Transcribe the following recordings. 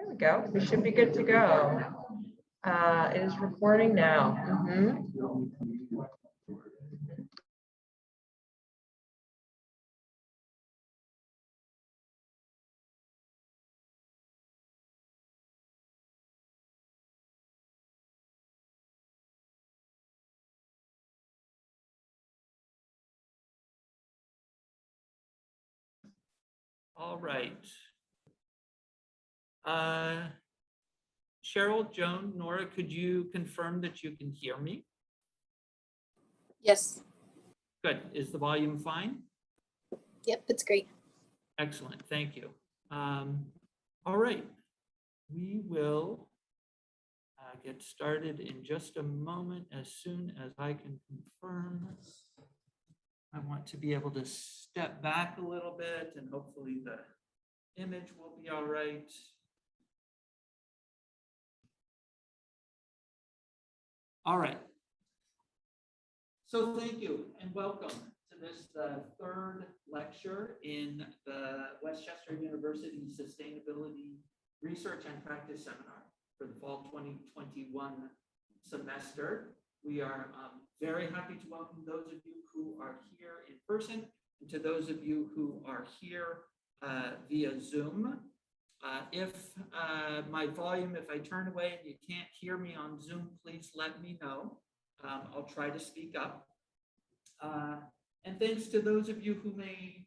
There we go. We should be good to go. It is recording now. All right. Cheryl, Joan, Nora, could you confirm that you can hear me? Yes. Good. Is the volume fine? Yep, it's great. Excellent. Thank you. All right. We will get started in just a moment as soon as I can confirm. I want to be able to step back a little bit and hopefully the image will be all right. All right. So thank you and welcome to this third lecture in the Westchester University Sustainability Research and Practice Seminar for the fall 2021 semester. We are very happy to welcome those of you who are here in person and to those of you who are here via Zoom. If my volume, if I turn away and you can't hear me on Zoom, please let me know. I'll try to speak up. And thanks to those of you who may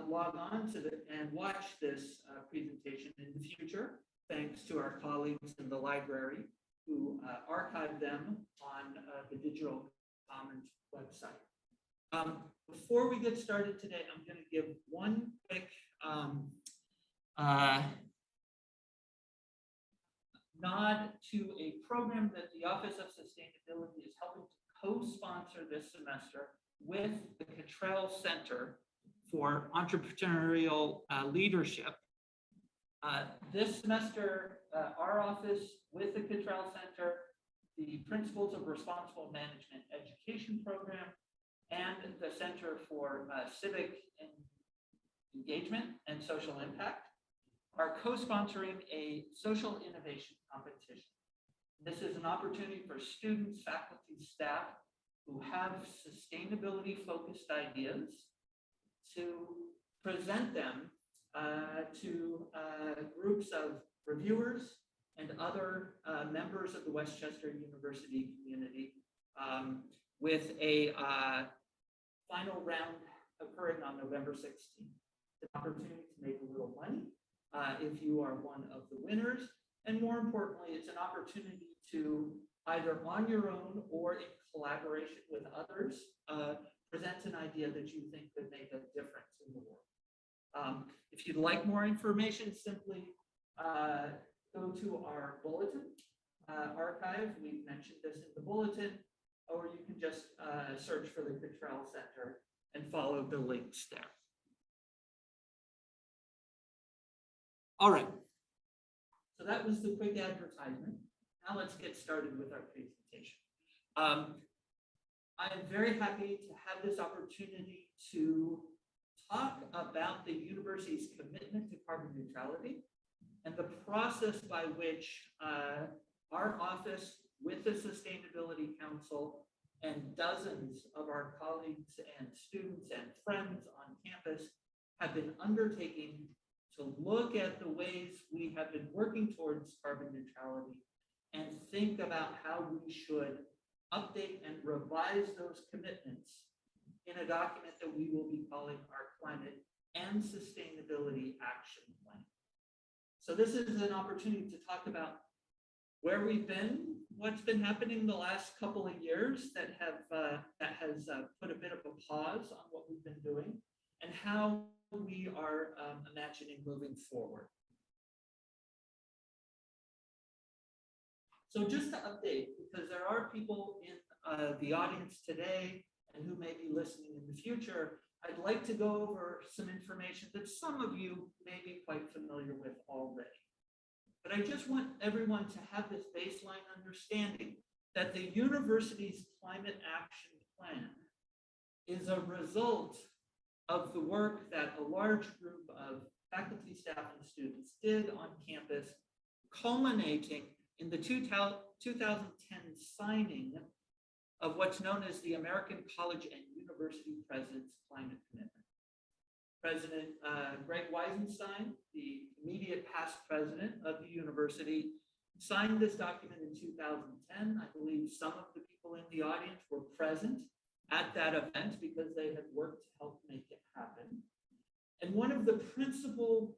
log on to and watch this presentation in the future. Thanks to our colleagues in the library who archive them on the Digital Commons website. Before we get started today, I'm going to give one quick nod to a program that the Office of Sustainability is helping to co-sponsor this semester with the Cottrell Center for Entrepreneurial Leadership. This semester, our office with the Cottrell Center, the Principles of Responsible Management Education Program, and the Center for Civic Engagement and Social Impact are co-sponsoring a social innovation competition. This is an opportunity for students, faculty, staff who have sustainability-focused ideas to present them to groups of reviewers and other members of the Westchester University community with a final round occurring on November 16th. It's an opportunity to make a little money if you are one of the winners. And more importantly, it's an opportunity to either on your own or in collaboration with others, present an idea that you think could make a difference in the world. If you'd like more information, simply go to our bulletin archive. We've mentioned this in the bulletin, or you can just search for the Cottrell Center and follow the links there. All right. So that was the quick advertisement. Now let's get started with our presentation. I am very happy to have this opportunity to talk about the university's commitment to carbon neutrality and the process by which our office with the Sustainability Council and dozens of our colleagues and students and friends on campus have been undertaking to look at the ways we have been working towards carbon neutrality and think about how we should update and revise those commitments in a document that we will be calling our Climate and Sustainability Action Plan. So this is an opportunity to talk about where we've been, what's been happening in the last couple of years that has put a bit of a pause on what we've been doing, and how we are imagining moving forward. So just to update, because there are people in the audience today and who may be listening in the future, I'd like to go over some information that some of you may be quite familiar with already. But I just want everyone to have this baseline understanding that the university's climate action plan is a result of the work that a large group of faculty, staff, and students did on campus culminating in the 2010 signing of what's known as the American College and University President's Climate Commitment. President Greg Weisenstein, the immediate past president of the university, signed this document in 2010. I believe some of the people in the audience were present at that event because they had worked to help make it happen. And one of the principal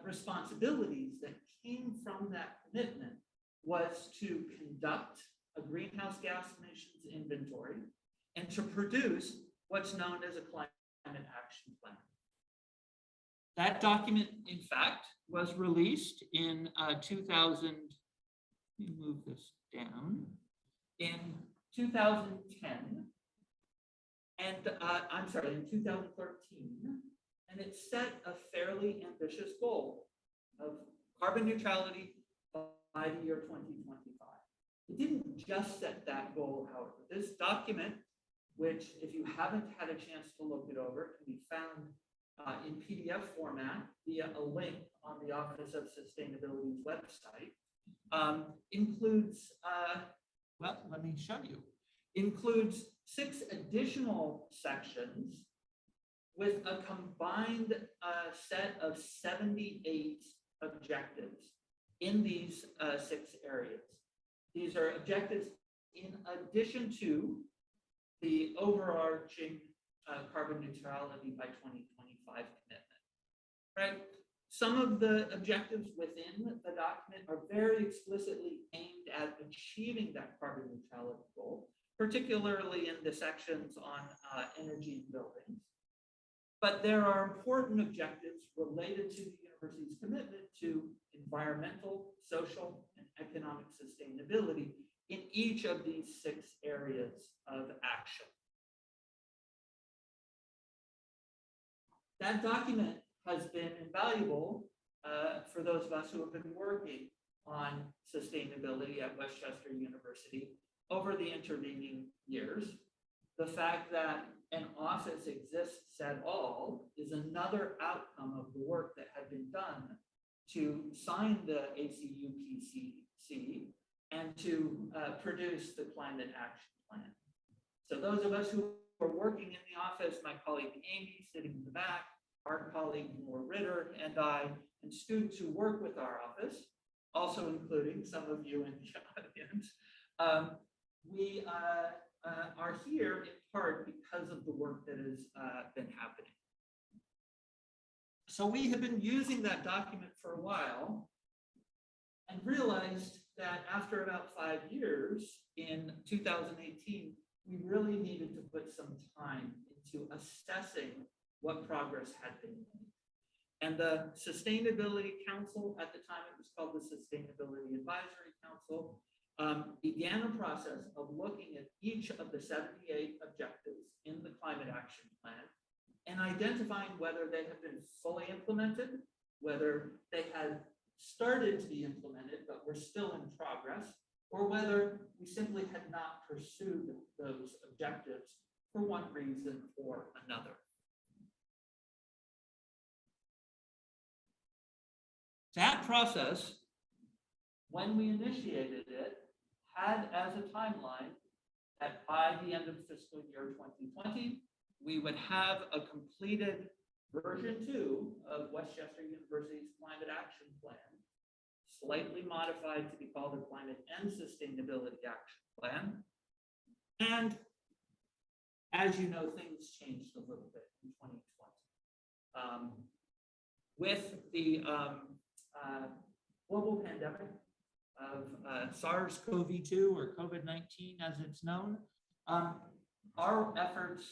responsibilities that came from that commitment was to conduct a greenhouse gas emissions inventory and to produce what's known as a climate action plan. That document, in fact, was released in 2000. Let me move this down. In 2010, and in 2013, and it set a fairly ambitious goal of carbon neutrality by the year 2025. It didn't just set that goal, however. This document, which if you haven't had a chance to look it over, can be found in PDF format via a link on the Office of Sustainability's website, includes, well, let me show you, includes 6 additional sections with a combined set of 78 objectives in these 6 areas. These are objectives in addition to the overarching carbon neutrality by 2025 commitment, right? Some of the objectives within the document are very explicitly aimed at achieving that carbon neutrality goal, particularly in the sections on energy and buildings. But there are important objectives related to the university's commitment to environmental, social, and economic sustainability in each of these 6 areas of action. That document has been invaluable for those of us who have been working on sustainability at Westchester University over the intervening years. The fact that an office exists at all is another outcome of the work that had been done to sign the ACUPCC and to produce the climate action plan. So those of us who are working in the office, my colleague Amy sitting in the back, our colleague Moore Ritter, and I, and students who work with our office, also including some of you in the audience, we are here in part because of the work that has been happening. So we have been using that document for a while and realized that after about 5 years, in 2018, we really needed to put some time into assessing what progress had been made. And the Sustainability Council, at the time it was called the Sustainability Advisory Council, began a process of looking at each of the 78 objectives in the climate action plan and identifying whether they have been fully implemented, whether they had started to be implemented but were still in progress, or whether we simply had not pursued those objectives for one reason or another. That process, when we initiated it, had as a timeline that by the end of fiscal year 2020, we would have a completed version 2 of Westchester University's Climate Action Plan, slightly modified to be called the Climate and Sustainability Action Plan. And as you know, things changed a little bit in 2020. With the global pandemic of SARS-CoV-2 or COVID-19 as it's known, our efforts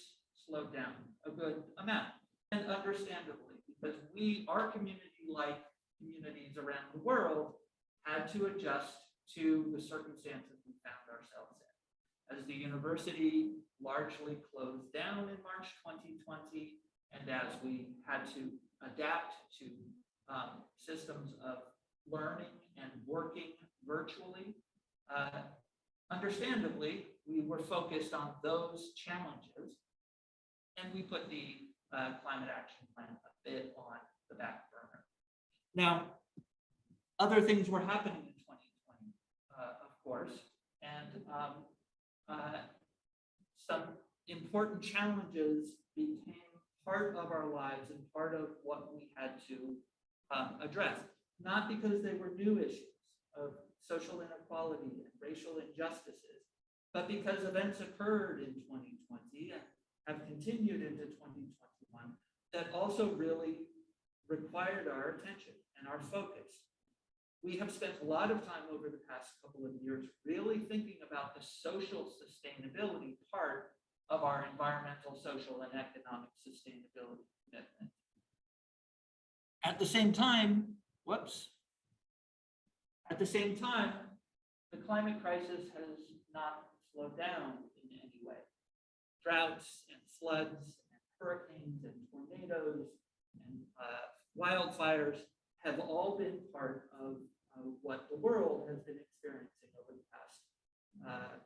slowed down a good amount, and understandably, because our community, like communities around the world, had to adjust to the circumstances we found ourselves in. As the university largely closed down in March 2020, and as we had to adapt to systems of learning and working virtually, understandably, we were focused on those challenges, and we put the climate action plan a bit on the back burner. Now, other things were happening in 2020, of course, and some important challenges became part of our lives and part of what we had to address, not because they were new issues of social inequality and racial injustices, but because events occurred in 2020 and have continued into 2021 that also really required our attention and our focus. We have spent a lot of time over the past couple of years really thinking about the social sustainability part of our environmental, social, and economic sustainability commitment. At the same time, the climate crisis has not slowed down in any way. Droughts and floods and hurricanes and tornadoes and wildfires have all been part of what the world has been experiencing over the past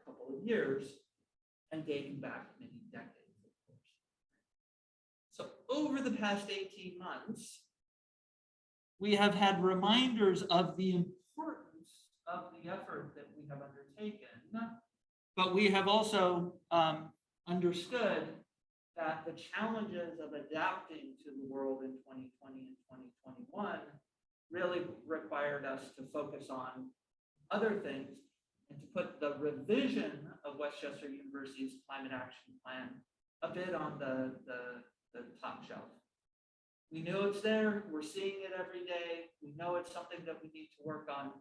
couple of years and dating back many decades, of course. So over the past 18 months, we have had reminders of the importance of the effort that we have undertaken, but we have also understood that the challenges of adapting to the world in 2020 and 2021 really required us to focus on other things and to put the revision of Westchester University's Climate Action Plan a bit on the top shelf. We know it's there, we're seeing it every day, we know it's something that we need to work on,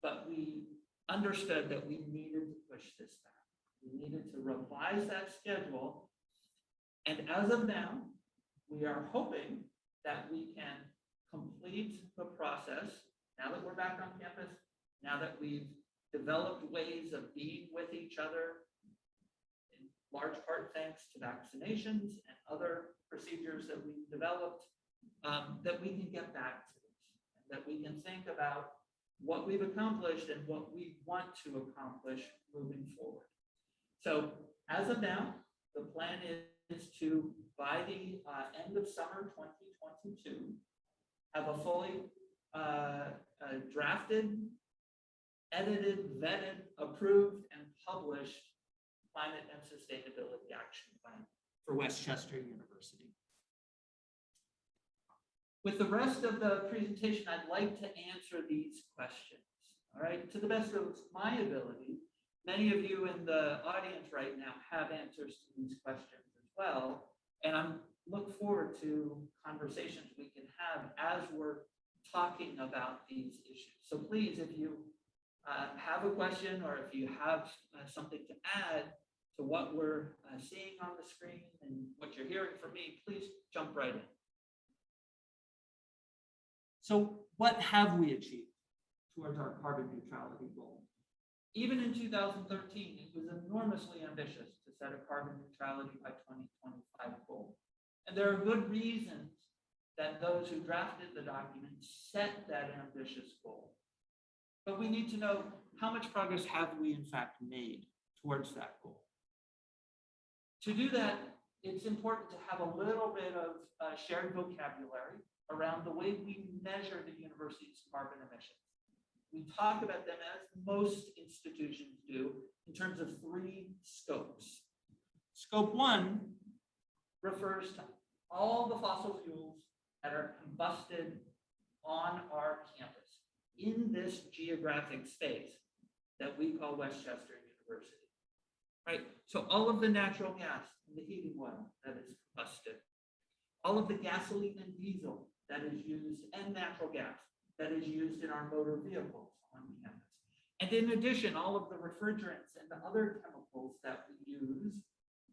but we understood that we needed to push this back. We needed to revise that schedule. And as of now, we are hoping that we can complete the process now that we're back on campus, now that we've developed ways of being with each other, in large part thanks to vaccinations and other procedures that we've developed, that we can get back to this, and that we can think about what we've accomplished and what we want to accomplish moving forward. So as of now, the plan is to, by the end of summer 2022, have a fully drafted, edited, vetted, approved, and published Climate and Sustainability Action Plan for Westchester University. With the rest of the presentation, I'd like to answer these questions, all right? To the best of my ability, many of you in the audience right now have answers to these questions as well, and I look forward to conversations we can have as we're talking about these issues. So please, if you have a question or if you have something to add to what we're seeing on the screen and what you're hearing from me, please jump right in. So what have we achieved towards our carbon neutrality goal? Even in 2013, it was enormously ambitious to set a carbon neutrality by 2025 goal. And there are good reasons that those who drafted the document set that ambitious goal. But we need to know how much progress have we in fact made towards that goal. To do that, it's important to have a little bit of shared vocabulary around the way we measure the university's carbon emissions. We talk about them, as most institutions do, in terms of 3 scopes. Scope 1 refers to all the fossil fuels that are combusted on our campus in this geographic space that we call Westchester University, right? So all of the natural gas and the heating oil that is combusted, all of the gasoline and diesel that is used, and natural gas that is used in our motor vehicles on campus. And in addition, all of the refrigerants and the other chemicals that we use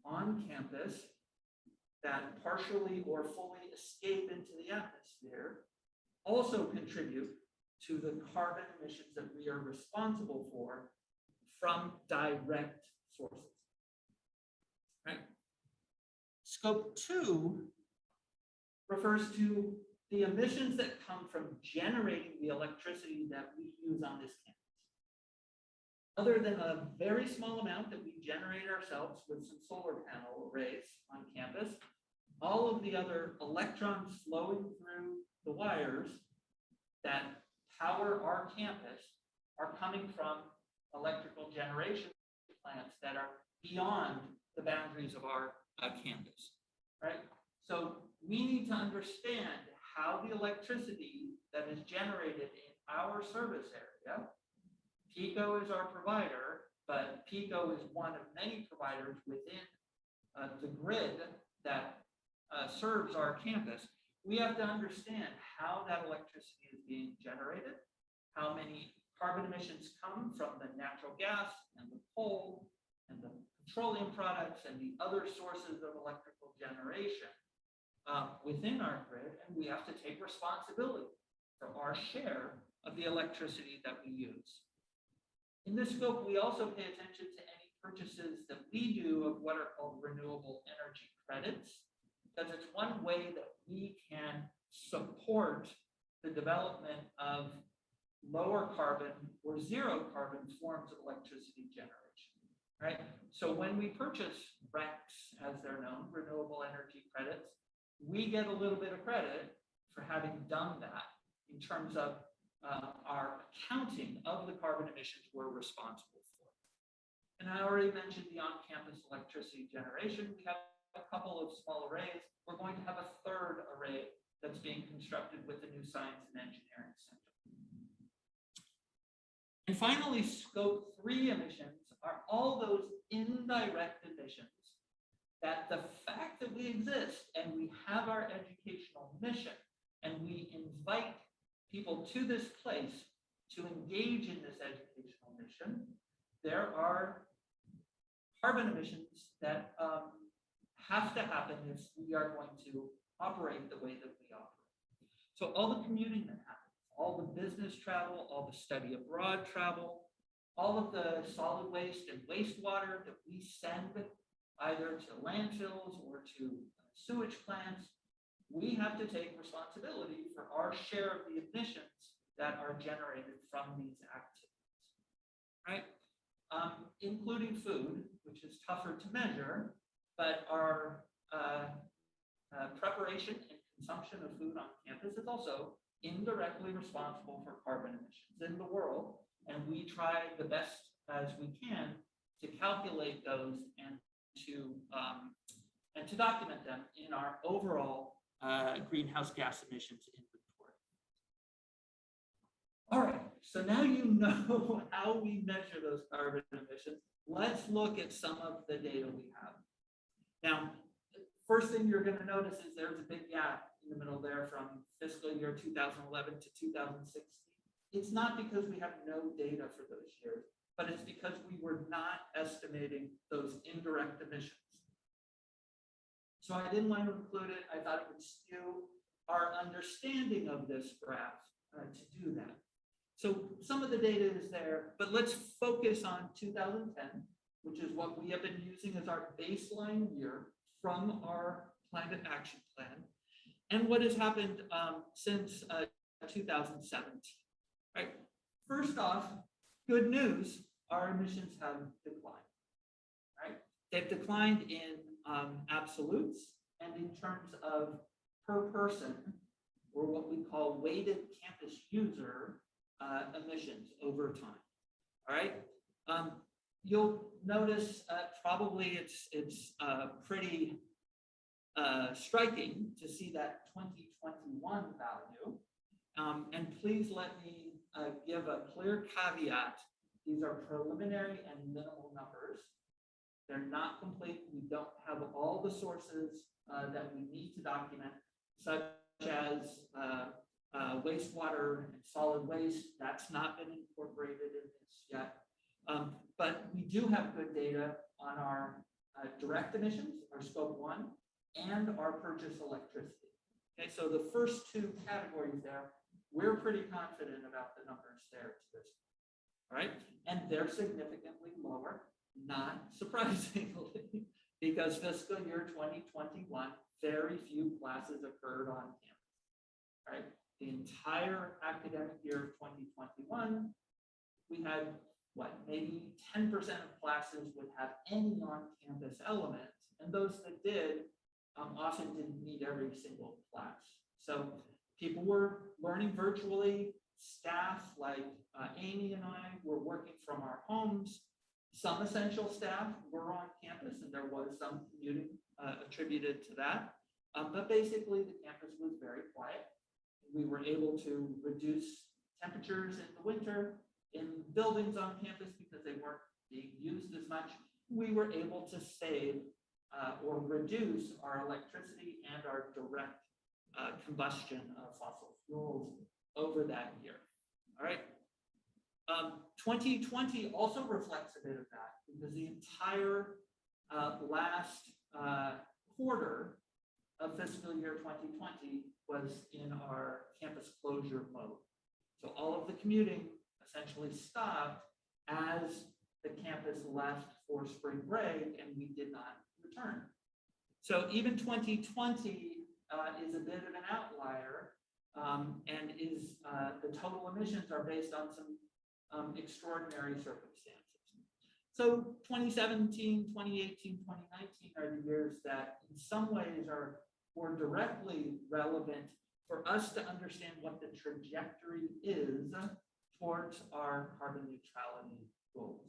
on campus that partially or fully escape into the atmosphere also contribute to the carbon emissions that we are responsible for from direct sources, right? Scope 2 refers to the emissions that come from generating the electricity that we use on this campus. Other than a very small amount that we generate ourselves with some solar panel arrays on campus, all of the other electrons flowing through the wires that power our campus are coming from electrical generation plants that are beyond the boundaries of our campus, right? So we need to understand how the electricity that is generated in our service area, PECO is our provider, but PECO is one of many providers within the grid that serves our campus. We have to understand how that electricity is being generated, how many carbon emissions come from the natural gas and the coal and the petroleum products and the other sources of electrical generation within our grid, and we have to take responsibility for our share of the electricity that we use. In this scope, we also pay attention to any purchases that we do of what are called renewable energy credits, because it's one way that we can support the development of lower carbon or zero carbon forms of electricity generation, right? So when we purchase RECs, as they're known, renewable energy credits, we get a little bit of credit for having done that in terms of our accounting of the carbon emissions we're responsible for. And I already mentioned the on-campus electricity generation. We have a couple of small arrays. We're going to have a third array that's being constructed with the new Science and Engineering Center. And finally, scope 3 emissions are all those indirect emissions that the fact that we exist and we have our educational mission and we invite people to this place to engage in this educational mission, there are carbon emissions that have to happen if we are going to operate the way that we operate. So all the commuting that happens, all the business travel, all the study abroad travel, all of the solid waste and wastewater that we send either to landfills or to sewage plants, we have to take responsibility for our share of the emissions that are generated from these activities, right? Including food, which is tougher to measure, but our preparation and consumption of food on campus is also indirectly responsible for carbon emissions in the world, and we try the best as we can to calculate those and to document them in our overall greenhouse gas emissions inventory. All right, so now you know how we measure those carbon emissions. Let's look at some of the data we have. Now, first thing you're going to notice is there's a big gap in the middle there from fiscal year 2011 to 2016. It's not because we have no data for those years, but it's because we were not estimating those indirect emissions. So I didn't want to include it. I thought it would skew our understanding of this graph to do that. So some of the data is there, but let's focus on 2010, which is what we have been using as our baseline year from our climate action plan, and what has happened since 2017. Right. First off, good news, our emissions have declined. Right? They've declined in absolutes and in terms of per person, or what we call weighted campus user emissions over time. All right. You'll notice probably it's pretty striking to see that 2021 value. And please let me give a clear caveat. These are preliminary and minimal numbers. They're not complete. We don't have all the sources that we need to document, such as wastewater and solid waste. That's not been incorporated in this yet. But we do have good data on our direct emissions, our scope 1, and our purchased electricity. Okay, so the first two categories there, we're pretty confident about the numbers there to this point. All right, and they're significantly lower, not surprisingly, because fiscal year 2021, very few classes occurred on campus. All right, the entire academic year of 2021, we had what, maybe 10% of classes would have any on-campus element, and those that did often didn't need every single class. So people were learning virtually. staff like Amy and I were working from our homes. Some essential staff were on campus, and there was some commuting attributed to that. But basically, the campus was very quiet. We were able to reduce temperatures in the winter in buildings on campus because they weren't being used as much. We were able to save or reduce our electricity and our direct combustion of fossil fuels over that year. All right. 2020 also reflects a bit of that because the entire last quarter of fiscal year 2020 was in our campus closure mode. So all of the commuting essentially stopped as the campus left for spring break, and we did not return. So even 2020 is a bit of an outlier, and is the total emissions are based on some extraordinary circumstances. So 2017, 2018, 2019 are the years that in some ways are more directly relevant for us to understand what the trajectory is towards our carbon neutrality goals.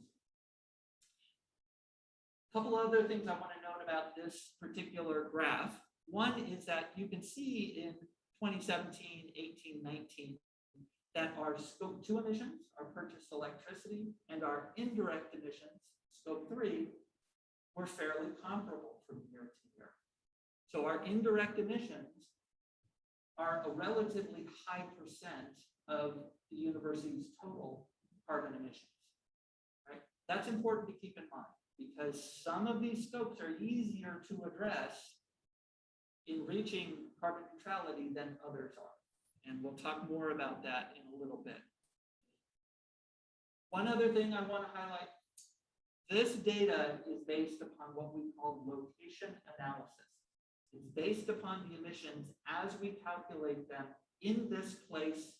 A couple other things I want to note about this particular graph. One is that you can see in 2017, 18, 19, that our scope 2 emissions, our purchased electricity, and our indirect emissions, scope 3, were fairly comparable from year to year. So our indirect emissions are a relatively high percent of the university's total carbon emissions. Right? That's important to keep in mind because some of these scopes are easier to address in reaching carbon neutrality than others are. And we'll talk more about that in a little bit. One other thing I want to highlight, this data is based upon what we call location analysis. It's based upon the emissions as we calculate them in this place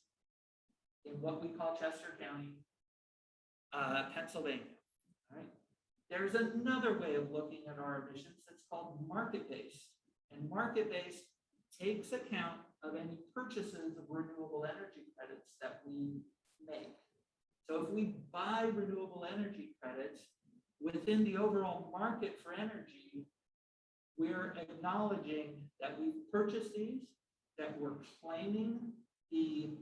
in what we call Chester County, Pennsylvania. All right? There's another way of looking at our emissions that's called market-based. And market-based takes account of any purchases of renewable energy credits that we make. So if we buy renewable energy credits within the overall market for energy, we're acknowledging that we've purchased these, that we're claiming the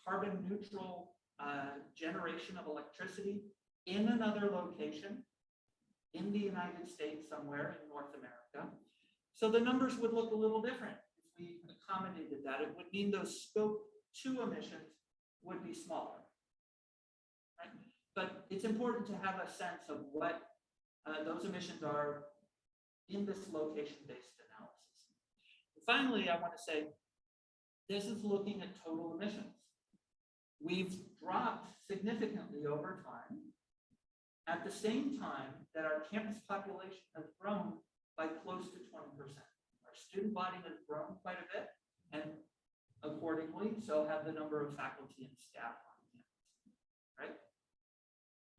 carbon neutral generation of electricity in another location in the United States somewhere in North America. So the numbers would look a little different if we accommodated that. It would mean those scope 2 emissions would be smaller. Right? But it's important to have a sense of what those emissions are in this location-based analysis. And finally, I want to say, this is looking at total emissions. We've dropped significantly over time at the same time that our campus population has grown by close to 20%. Our student body has grown quite a bit, and accordingly, so have the number of faculty and staff on campus, right?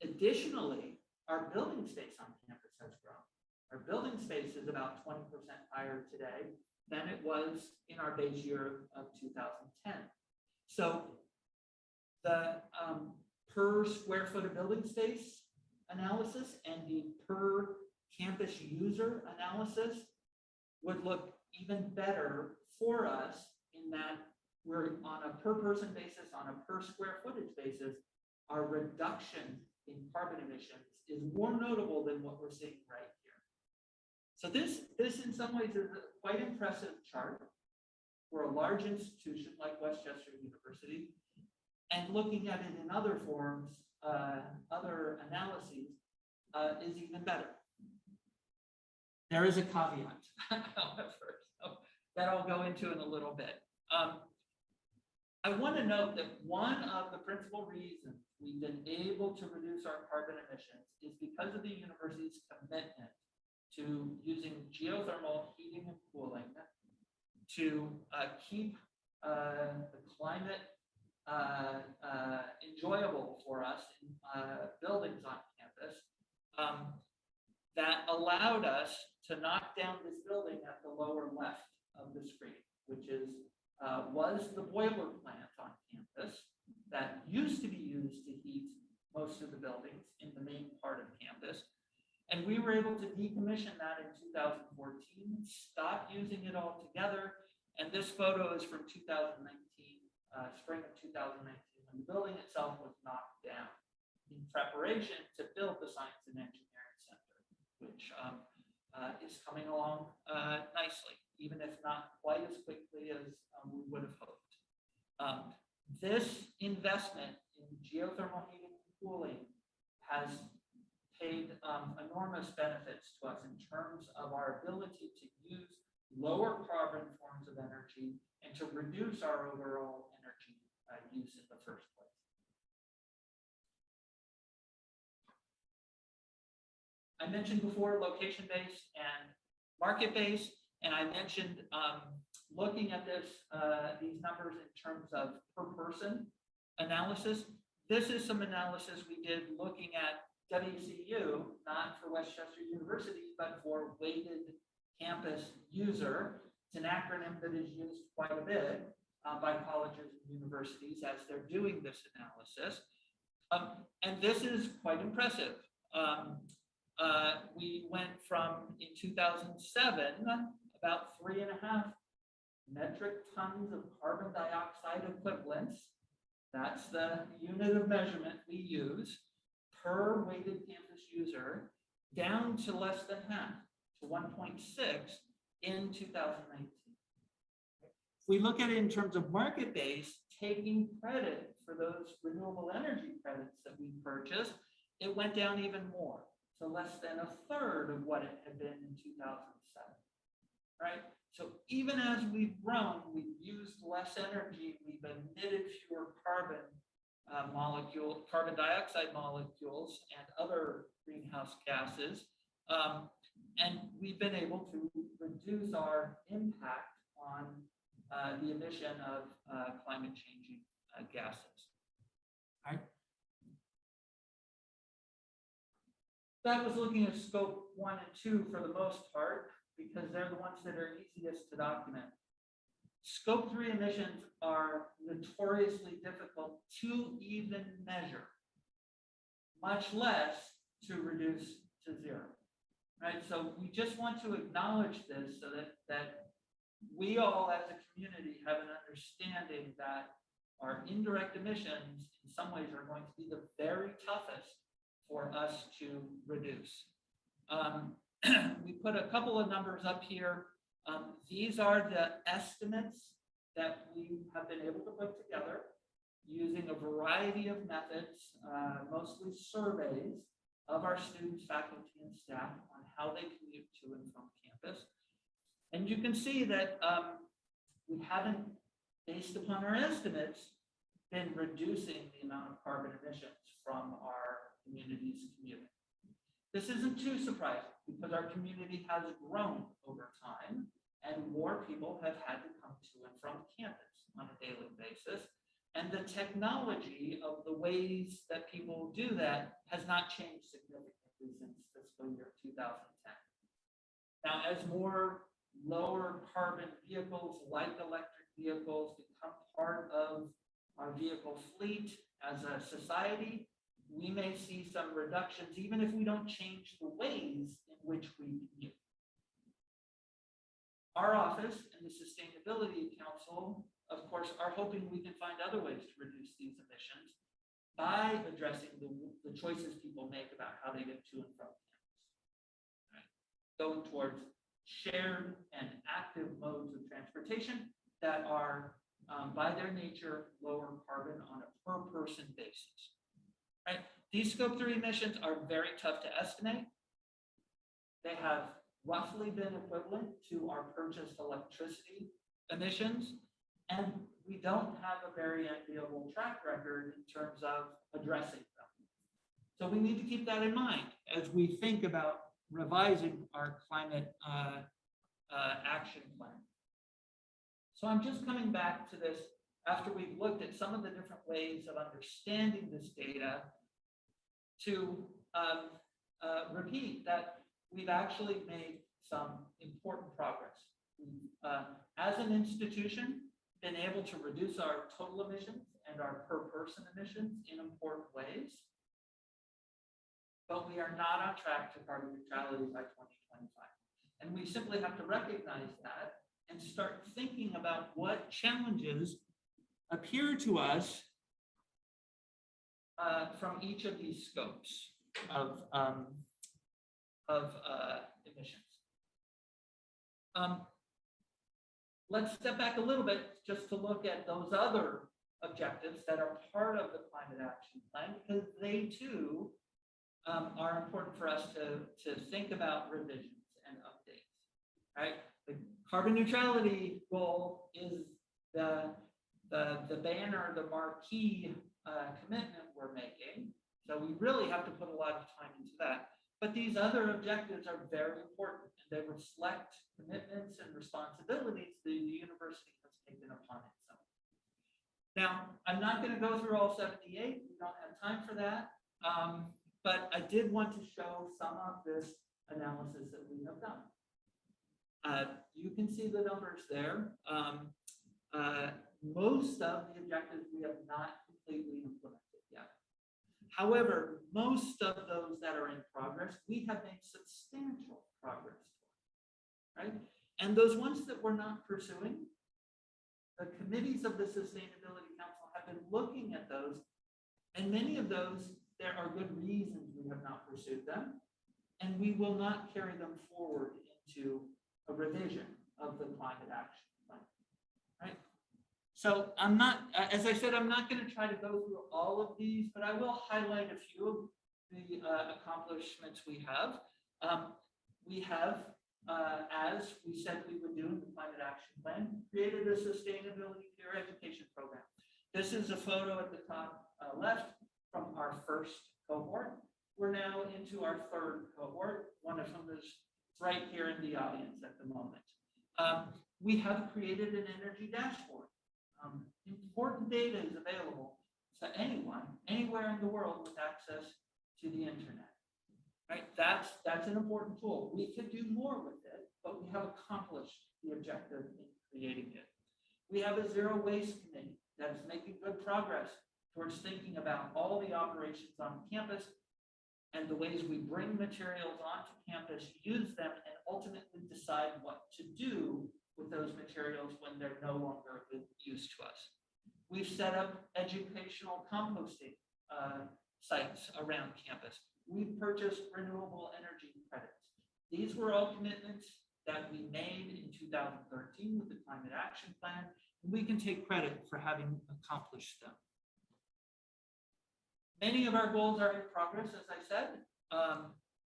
Additionally, our building space on campus has grown. Our building space is about 20% higher today than it was in our base year of 2010. So the per square foot of building space analysis and the per campus user analysis would look even better for us in that we're on a per person basis, on a per square footage basis, our reduction in carbon emissions is more notable than what we're seeing right here. So this in some ways is a quite impressive chart for a large institution like Westchester University, and looking at it in other forms, other analyses, is even better. There is a caveat, however, so that I'll go into in a little bit. I want to note that one of the principal reasons we've been able to reduce our carbon emissions is because of the university's commitment to using geothermal heating and cooling to keep the climate enjoyable for us in buildings on campus. That allowed us to knock down this building at the lower left of the screen, which is was the boiler plant on campus that used to be used to heat most of the buildings in the main part of campus. And we were able to decommission that in 2014, stop using it altogether. And this photo is from 2019, spring of 2019, when the building itself was knocked down in preparation to build the Science and Engineering Center, which is coming along nicely, even if not quite as quickly as we would have hoped. This investment in geothermal heating and cooling has paid enormous benefits to us in terms of our ability to use lower carbon forms of energy and to reduce our overall energy use in the first place. I mentioned before location-based and market-based, and I mentioned looking at these numbers in terms of per person analysis. This is some analysis we did looking at WCU, not for Westchester University, but for weighted campus user. It's an acronym that is used quite a bit by colleges and universities as they're doing this analysis. And this is quite impressive. We went from, in 2007, about 3.5 metric tons of carbon dioxide equivalents. That's the unit of measurement we use per weighted campus user, down to less than half, to 1.6 in 2019. If we look at it in terms of market-based, taking credit for those renewable energy credits that we purchased, it went down even more, to less than 1/3 of what it had been in 2007, right? So even as we've grown, we've used less energy, we've emitted fewer carbon dioxide molecules and other greenhouse gases, and we've been able to reduce our impact on the emission of climate changing gases. All right. That was looking at scope 1 and 2 for the most part, because they're the ones that are easiest to document. Scope 3 emissions are notoriously difficult to even measure, much less to reduce to zero, right? So we just want to acknowledge this so that we all as a community have an understanding that our indirect emissions in some ways are going to be the very toughest for us to reduce. We put a couple of numbers up here. These are the estimates that we have been able to put together using a variety of methods, mostly surveys of our students, faculty, and staff on how they commute to and from campus. And you can see that we haven't, based upon our estimates, been reducing the amount of carbon emissions from our community's commuting. This isn't too surprising because our community has grown over time and more people have had to come to and from campus on a daily basis. And the technology of the ways that people do that has not changed significantly since fiscal year 2010. Now, as more lower carbon vehicles like electric vehicles become part of our vehicle fleet as a society, we may see some reductions, even if we don't change the ways in which we commute. Our office and the Sustainability Council, of course, are hoping we can find other ways to reduce these emissions by addressing the choices people make about how they get to and from campus. Right? Going towards shared and active modes of transportation that are, by their nature, lower carbon on a per person basis. Right? These scope 3 emissions are very tough to estimate. They have roughly been equivalent to our purchased electricity emissions, and we don't have a very enviable track record in terms of addressing them. So we need to keep that in mind as we think about revising our climate action plan. So I'm just coming back to this after we've looked at some of the different ways of understanding this data to repeat that we've actually made some important progress. As an institution, been able to reduce our total emissions and our per person emissions in important ways. But we are not on track to carbon neutrality by 2025. And we simply have to recognize that and start thinking about what challenges appear to us from each of these scopes of emissions. Let's step back a little bit just to look at those other objectives that are part of the climate action plan, because they too are important for us to think about revisions and updates, right? The carbon neutrality goal is the banner, the marquee commitment we're making. So we really have to put a lot of time into that. But these other objectives are very important, and they reflect commitments and responsibilities the university has taken upon itself. Now, I'm not going to go through all 78. We don't have time for that. But I did want to show some of this analysis that we have done. You can see the numbers there. Most of the objectives we have not completely implemented yet. However, most of those that are in progress, we have made substantial progress toward, right? And those ones that we're not pursuing, the committees of the Sustainability Council have been looking at those, and many of those, there are good reasons we have not pursued them, and we will not carry them forward into a revision of the climate action plan, right? So I'm not, as I said, I'm not going to try to go through all of these, but I will highlight a few of the accomplishments we have. As we said we would do in the climate action plan, created a sustainability peer education program. This is a photo at the top left from our first cohort. We're now into our third cohort. One of them is right here in the audience at the moment. We have created an energy dashboard. Important data is available to anyone, anywhere in the world with access to the internet. Right? That's an important tool. We could do more with it, but we have accomplished the objective in creating it. We have a zero waste committee that is making good progress towards thinking about all the operations on campus and the ways we bring materials onto campus, use them, and ultimately decide what to do with those materials when they're no longer of use to us. We've set up educational composting sites around campus. We've purchased renewable energy credits. These were all commitments that we made in 2013 with the Climate Action Plan, and we can take credit for having accomplished them. Many of our goals are in progress, as I said.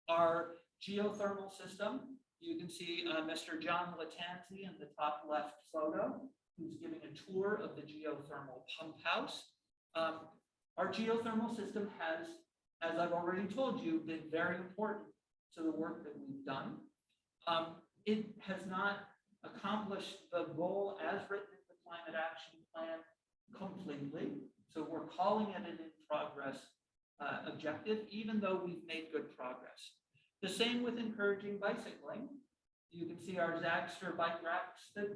Our geothermal system, you can see Mr. John Latanzi in the top left photo, who's giving a tour of the geothermal pump house. Our geothermal system has, as I've already told you, been very important to the work that we've done. It has not accomplished the goal as written in the Climate Action Plan completely. So we're calling it an in progress objective, even though we've made good progress. The same with encouraging bicycling. You can see our Zagster bike racks that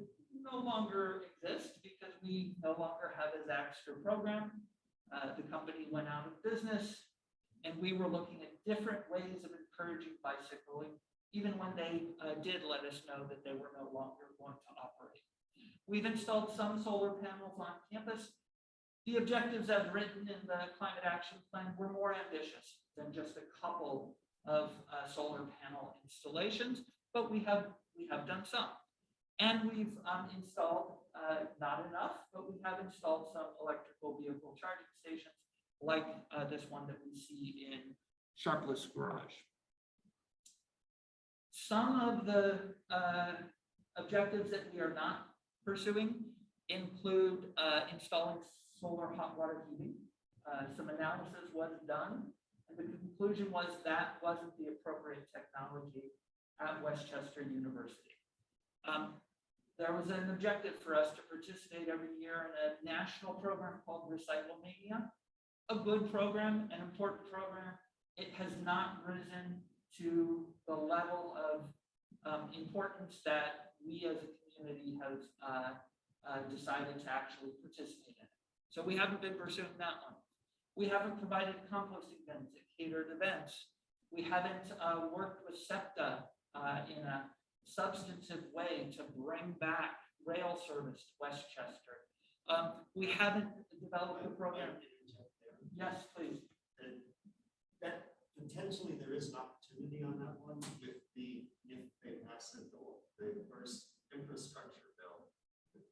no longer exist because we no longer have a Zagster program. The company went out of business, and we were looking at different ways of encouraging bicycling, even when they did let us know that they were no longer going to operate. We've installed some solar panels on campus. The objectives as written in the Climate Action Plan were more ambitious than just a couple of solar panel installations, but we have done some. And we've installed, not enough, but we have installed some electrical vehicle charging stations like this one that we see in Sharpless Garage. Some of the objectives that we are not pursuing include installing solar hot water heating. Some analysis was done, and the conclusion was that wasn't the appropriate technology at Westchester University. There was an objective for us to participate every year in a national program called Recyclemania, a good program, an important program. It has not risen to the level of importance that we as a community decided to actually participate in it. So we haven't been pursuing that one. We haven't provided composting bins at catered events. We haven't worked with SEPTA in a substantive way to bring back rail service to Westchester. We haven't developed a program. Yes, please. That potentially there is an opportunity on that one with the, if they pass the first infrastructure bill.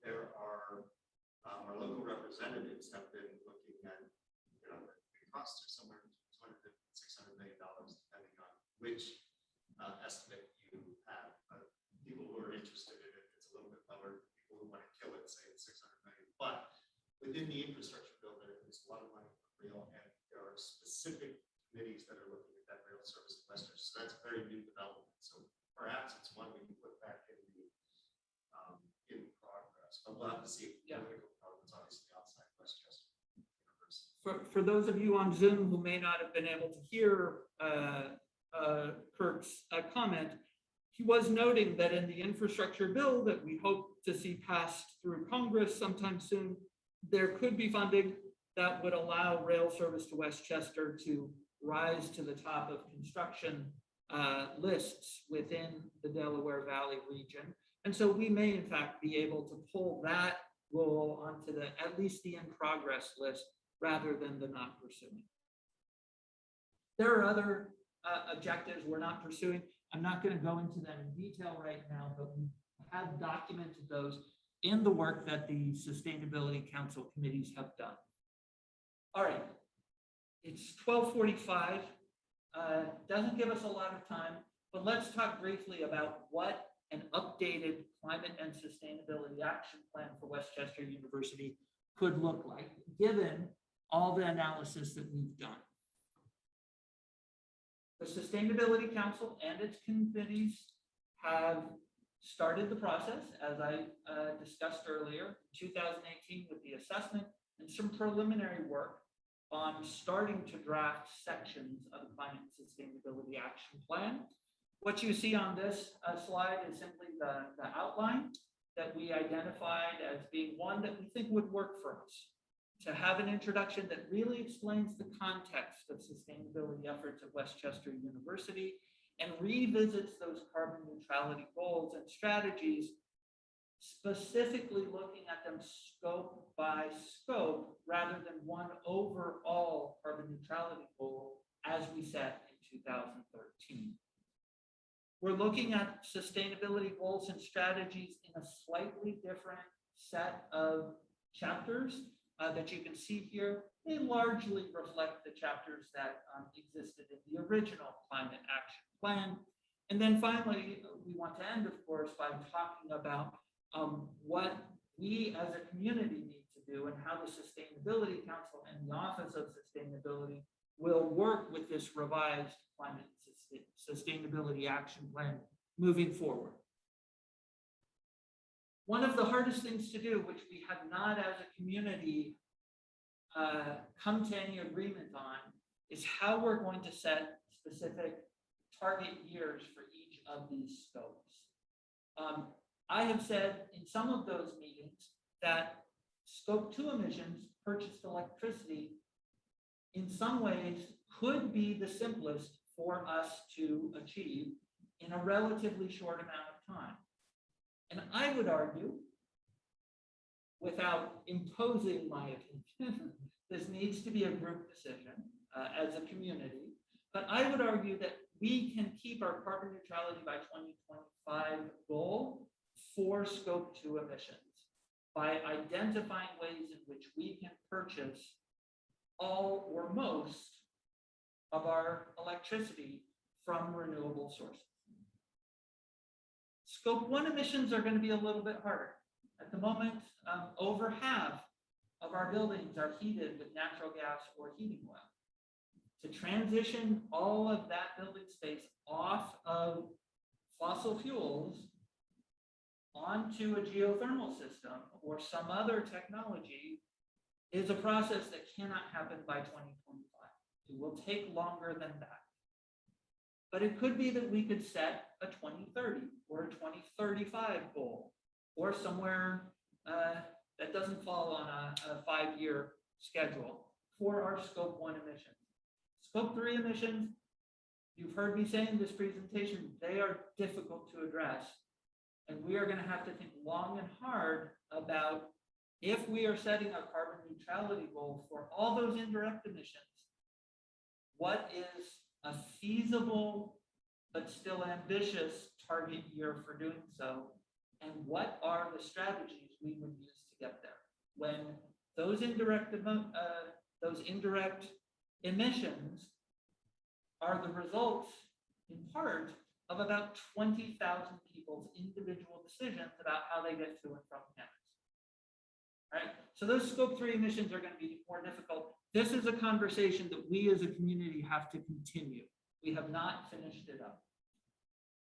There are, our local representatives have been looking at, the costs are somewhere between $200 to $600 million, depending on which estimate you have. People who are interested in it, it's a little bit lower. People who want to kill it say it's 600 million. But within the infrastructure bill, there is a lot of money for rail, and there are specific committees that are looking at that rail service in Westchester. So that's a very new development. So perhaps it's one we can put back in progress. But we'll have to see if political developments obviously outside Westchester University. For those of you on Zoom who may not have been able to hear Kirk's comment, he was noting that in the infrastructure bill that we hope to see passed through Congress sometime soon, there could be funding that would allow rail service to Westchester to rise to the top of construction lists within the Delaware Valley region. And so we may in fact be able to pull that goal onto the at least the in progress list rather than the not pursuing. There are other objectives we're not pursuing. I'm not going to go into them in detail right now, but we have documented those in the work that the Sustainability Council committees have done. All right, it's 12:45. Doesn't give us a lot of time, but let's talk briefly about what an updated climate and sustainability action plan for Westchester University could look like, given all the analysis that we've done. The Sustainability Council and its committees have started the process, as I discussed earlier, 2018 with the assessment and some preliminary work on starting to draft sections of the Climate and Sustainability Action Plan. What you see on this slide is simply the outline that we identified as being one that we think would work for us. To have an introduction that really explains the context of sustainability efforts at Westchester University and revisits those carbon neutrality goals and strategies, specifically looking at them scope by scope rather than one overall carbon neutrality goal as we set in 2013. We're looking at sustainability goals and strategies in a slightly different set of chapters that you can see here. They largely reflect the chapters that existed in the original Climate Action Plan. And then finally, we want to end, of course, by talking about what we as a community need to do and how the Sustainability Council and the Office of Sustainability will work with this revised Climate Sustainability Action Plan moving forward. One of the hardest things to do, which we have not as a community come to any agreement on, is how we're going to set specific target years for each of these scopes. I have said in some of those meetings that scope 2 emissions, purchased electricity, in some ways could be the simplest for us to achieve in a relatively short amount of time. And I would argue, without imposing my opinion, this needs to be a group decision as a community, but I would argue that we can keep our carbon neutrality by 2025 goal for scope 2 emissions by identifying ways in which we can purchase all or most of our electricity from renewable sources. Scope 1 emissions are going to be a little bit harder. At the moment, over half of our buildings are heated with natural gas or heating oil. To transition all of that building space off of fossil fuels onto a geothermal system or some other technology is a process that cannot happen by 2025. It will take longer than that. But it could be that we could set a 2030 or a 2035 goal, or somewhere that doesn't fall on a 5-year schedule for our scope 1 emissions. Scope 3 emissions, you've heard me say in this presentation, they are difficult to address. And we are going to have to think long and hard about if we are setting a carbon neutrality goal for all those indirect emissions, what is a feasible but still ambitious target year for doing so? And what are the strategies we would use to get there? When those indirect emissions are the results, in part, of about 20,000 people's individual decisions about how they get to and from campus. Right? So those scope 3 emissions are going to be more difficult. This is a conversation that we as a community have to continue. We have not finished it up.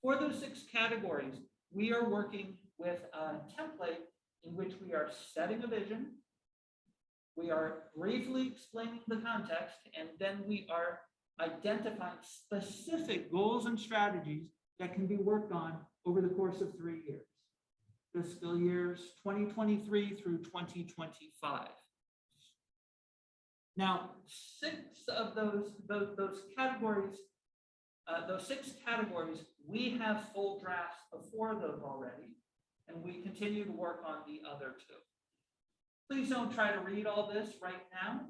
For those 6 categories, we are working with a template in which we are setting a vision, we are briefly explaining the context, and then we are identifying specific goals and strategies that can be worked on over the course of 3 years, fiscal years 2023 through 2025. Now, 6 of those categories, those 6 categories, we have full drafts of 4 of those already, and we continue to work on the other 2. Please don't try to read all this right now.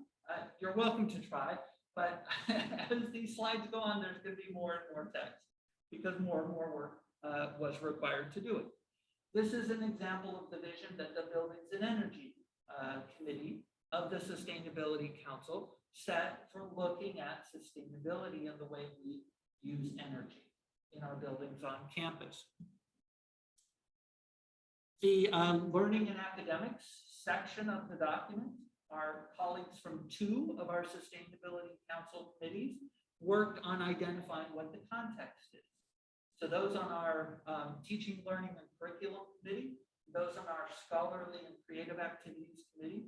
You're welcome to try, but as these slides go on, there's going to be more and more text because more and more work was required to do it. This is an example of the vision that the Buildings and Energy Committee of the Sustainability Council set for looking at sustainability and the way we use energy in our buildings on campus. The learning and academics section of the document, our colleagues from 2 of our Sustainability Council committees worked on identifying what the context is. So those on our Teaching, Learning, and Curriculum Committee, those on our Scholarly and Creative Activities Committee,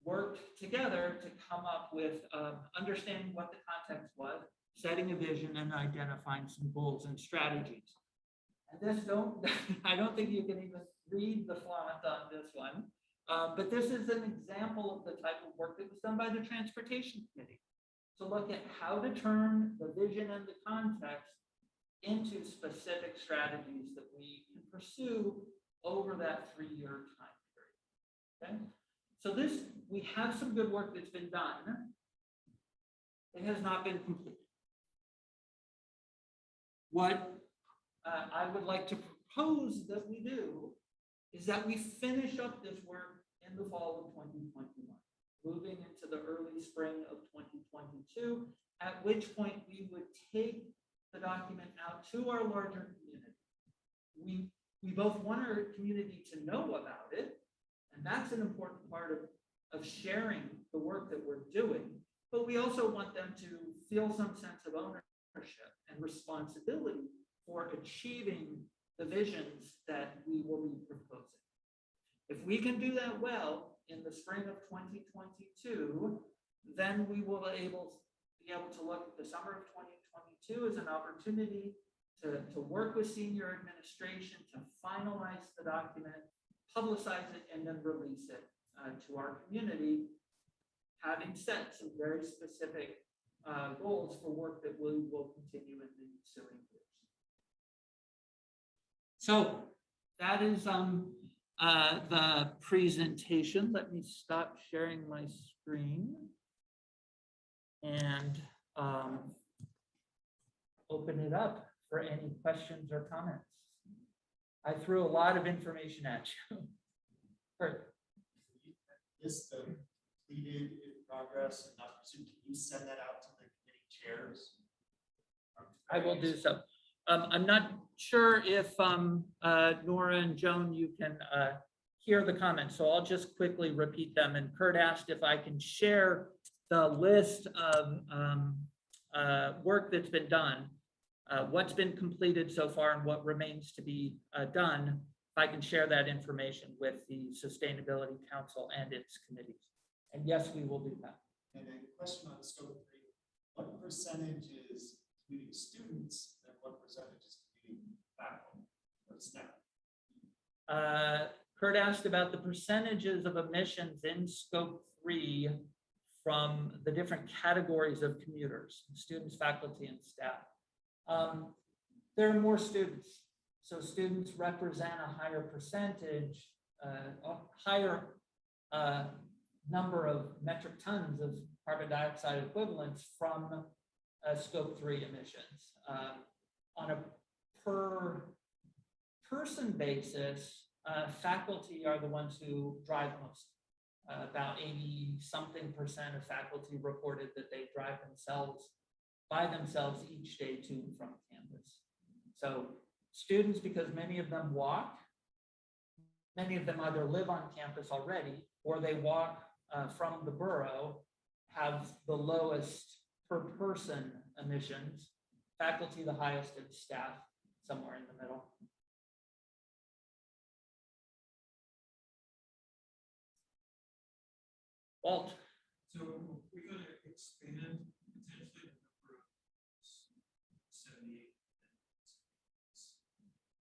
worked together to come up with understanding what the context was, setting a vision, and identifying some goals and strategies. And this I don't think you can even read the font on this one, but this is an example of the type of work that was done by the Transportation Committee to look at how to turn the vision and the context into specific strategies that we can pursue over that 3-year time period. Okay, so we have some good work that's been done. It has not been completed. What I would like to propose that we do is that we finish up this work in the fall of 2021, moving into the early spring of 2022, at which point we would take the document out to our larger community. We both want our community to know about it, and that's an important part of sharing the work that we're doing, but we also want them to feel some sense of ownership and responsibility for achieving the visions that we will be proposing. If we can do that well in the spring of 2022, then we will be able to look at the summer of 2022 as an opportunity to work with senior administration to finalize the document, publicize it, and then release it to our community, having set some very specific goals for work that we will continue in the ensuing years. So that is the presentation. Let me stop sharing my screen and open it up for any questions or comments. I threw a lot of information at you. This completed in progress and not pursued. Can you send that out to the committee chairs? I will do so. I'm not sure if Nora and Joan, you can hear the comments, so I'll just quickly repeat them. And Kurt asked if I can share the list of work that's been done, what's been completed so far and what remains to be done. If I can share that information with the Sustainability Council and its committees. And yes, we will do that. And a question on scope 3, what percentage is commuting students and what percentage is commuting faculty or staff? Kurt asked about the percentages of emissions in scope 3 from the different categories of commuters, students, faculty, and staff. There are more students. So students represent a higher percentage, a higher number of metric tons of carbon dioxide equivalents from scope 3 emissions. On a per person basis, faculty are the ones who drive most. About 80-something% of faculty reported that they drive by themselves each day to and from campus. So students, because many of them walk, many of them either live on campus already or they walk from the borough, have the lowest per person emissions, faculty the highest, and staff somewhere in the middle. Walt. So we're going to expand potentially the number of 78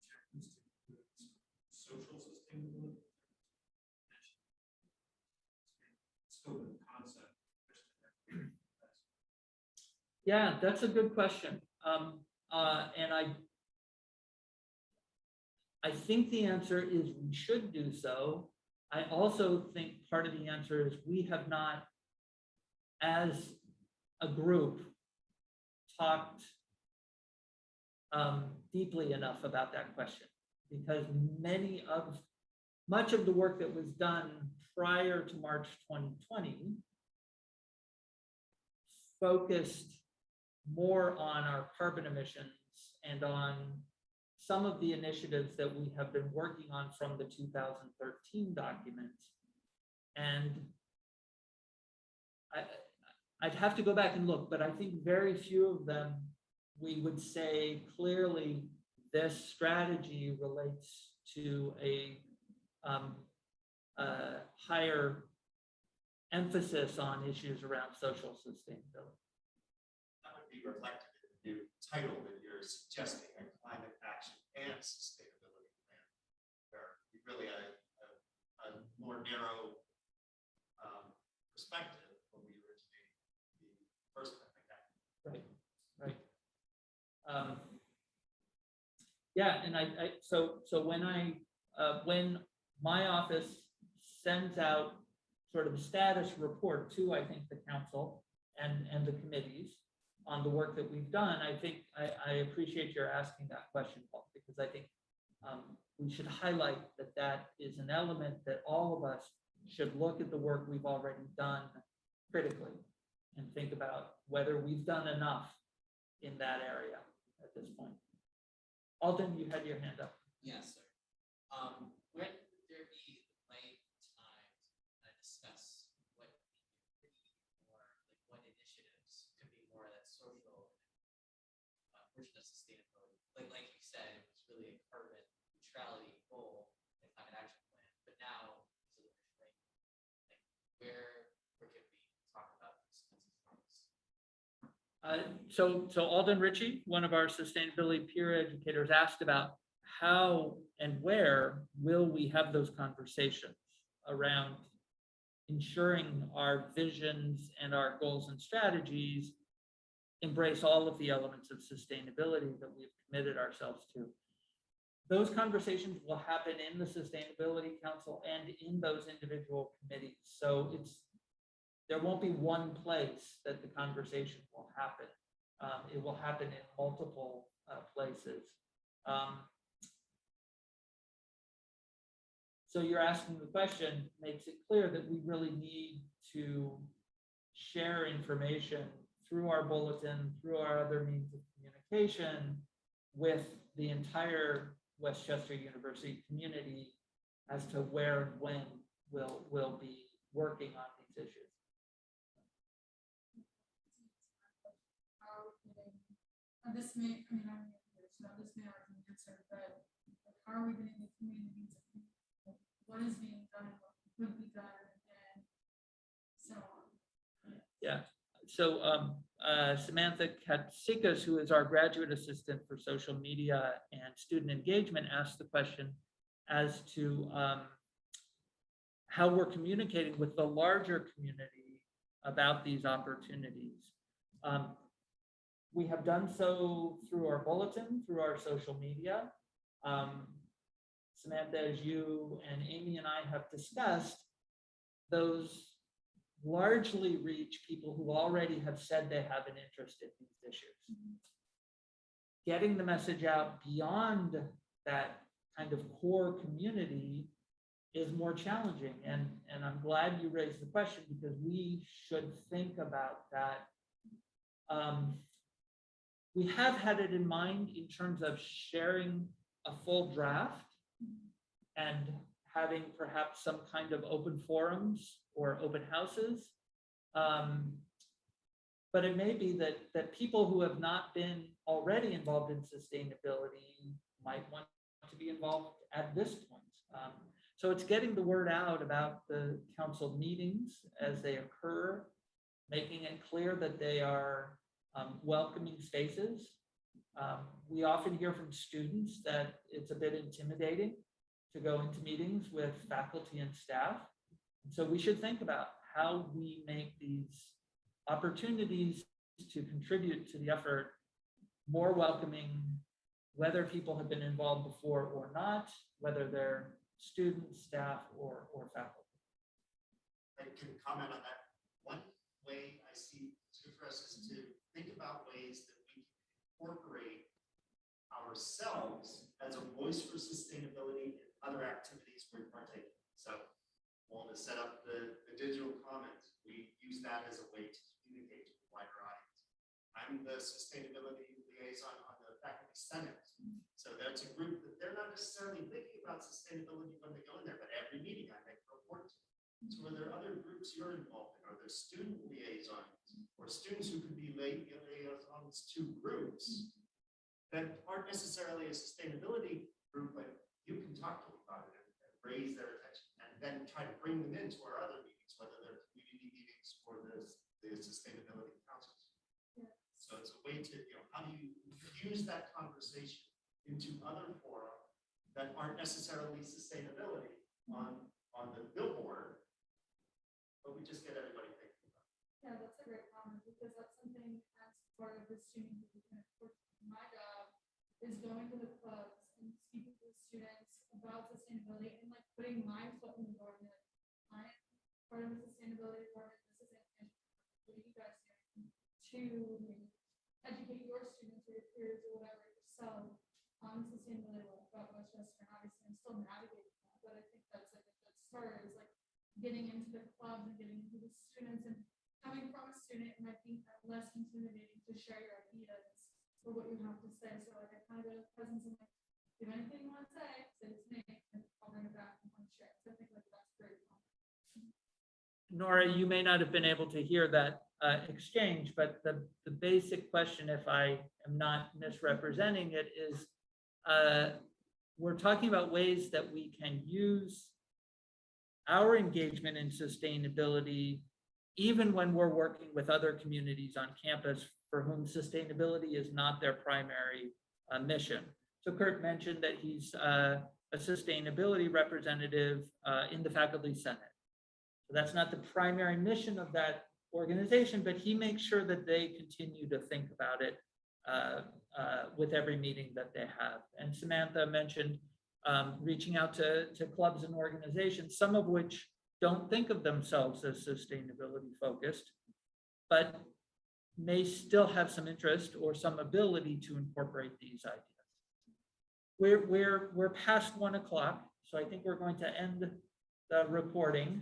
objectives to include social sustainability. Scope of the concept. Yeah, that's a good question. And I think the answer is we should do so. I also think part of the answer is we have not, as a group, talked deeply enough about that question, because much of the work that was done prior to March 2020 focused more on our carbon emissions and on some of the initiatives that we have been working on from the 2013 document. And I'd have to go back and look, but I think very few of them we would say clearly this strategy relates to a higher emphasis on issues around social sustainability. That would be reflected in the new title that you're suggesting, a climate action and sustainability plan, where you really a more narrow perspective when we originate the first one like that. Right. Yeah, and so when my office sends out sort of a status report to, I think, the council and the committees on the work that we've done, I think I appreciate your asking that question, Paul, because I think we should highlight that is an element that all of us should look at the work we've already done critically and think about whether we've done enough in that area at this point. Alden, you had your hand up. Yes, sir. When would there be the right time to discuss what could be more, like what initiatives could be more that social portion of sustainability? Like you said, it was really a carbon neutrality goal and climate action plan, but now is it right? Like where can we talk about these kinds of things? So Alden Ritchie, one of our sustainability peer educators, asked about how and where will we have those conversations around ensuring our visions and our goals and strategies embrace all of the elements of sustainability that we've committed ourselves to. Those conversations will happen in the Sustainability Council and in those individual committees. So there won't be one place that the conversation will happen. It will happen in multiple places. So you're asking the question makes it clear that we really need to share information through our bulletin, through our other means of communication with the entire Westchester University community as to where and when we'll be working on these issues. This may, I mean, this may already be answered, but how are we getting the communities? What is being done, what could be done, and so on? Yeah. So Samantha Katsikas, who is our graduate assistant for social media and student engagement, asked the question as to how we're communicating with the larger community about these opportunities. We have done so through our bulletin, through our social media. Samantha, as you and Amy and I have discussed, those largely reach people who already have said they have an interest in these issues. Getting the message out beyond that kind of core community is more challenging. And I'm glad you raised the question, because we should think about that. We have had it in mind in terms of sharing a full draft and having perhaps some kind of open forums or open houses. But it may be that people who have not been already involved in sustainability might want to be involved at this point. So it's getting the word out about the council meetings as they occur, making it clear that they are welcoming spaces. We often hear from students that it's a bit intimidating to go into meetings with faculty and staff. So we should think about how we make these opportunities to contribute to the effort more welcoming, whether people have been involved before or not, whether they're students, staff, or faculty. I can comment on that. One way I see it's good for us is to think about ways that we can incorporate ourselves as a voice for sustainability in other activities we partake in. So we'll set up the digital comments. We use that as a way to communicate to a wider audience. I'm the sustainability liaison on the faculty senate. So that's a group that they're not necessarily thinking about sustainability when they go in there, but every meeting I make a report to. So are there other groups you're involved in? Are there student liaisons or students who could be liaisons to groups that aren't necessarily a sustainability group, but you can talk to them about it and raise their attention, and then try to bring them into our other meetings, whether they're community meetings or the sustainability councils. Yeah. So it's a way to, how do you use that conversation into other fora that aren't necessarily sustainability on the billboard, but we just get everybody thinking about it. Yeah, that's a great comment, because that's something as part of the student engagement. My job is going to the clubs and speaking to the students about sustainability and like putting my foot in the door and like, I am part of the sustainability department. This is it. What are you guys doing to educate your students or your peers or whatever yourself on sustainability about Westchester? And obviously, I'm still navigating that, but I think that's like a good start, is like getting into the clubs and getting into the students, and coming from a student, it might be less intimidating to share your ideas or what you have to say. So like I kind of get a presence and like, if anything you want to say it to me, and I'll bring it back and I'll share it. So I think like that's great. Nora, you may not have been able to hear that exchange, but the basic question, if I am not misrepresenting it, is we're talking about ways that we can use our engagement in sustainability, even when we're working with other communities on campus for whom sustainability is not their primary mission. So Kurt mentioned that he's a sustainability representative in the faculty senate. So that's not the primary mission of that organization, but he makes sure that they continue to think about it with every meeting that they have. And Samantha mentioned reaching out to clubs and organizations, some of which don't think of themselves as sustainability focused, but may still have some interest or some ability to incorporate these ideas. We're past 1 o'clock, so I think we're going to end the recording.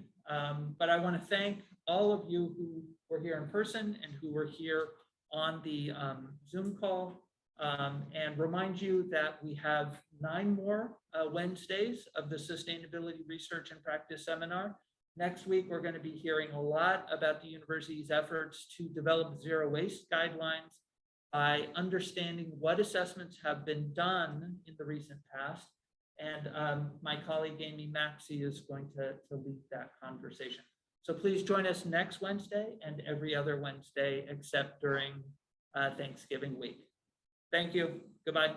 But I want to thank all of you who were here in person and who were here on the Zoom call, and remind you that we have 9 more Wednesdays of the Sustainability Research and Practice Seminar. Next week, we're going to be hearing a lot about the university's efforts to develop zero waste guidelines by understanding what assessments have been done in the recent past. And my colleague, Amy Maxey, is going to lead that conversation. So please join us next Wednesday and every other Wednesday, except during Thanksgiving week. Thank you. Goodbye.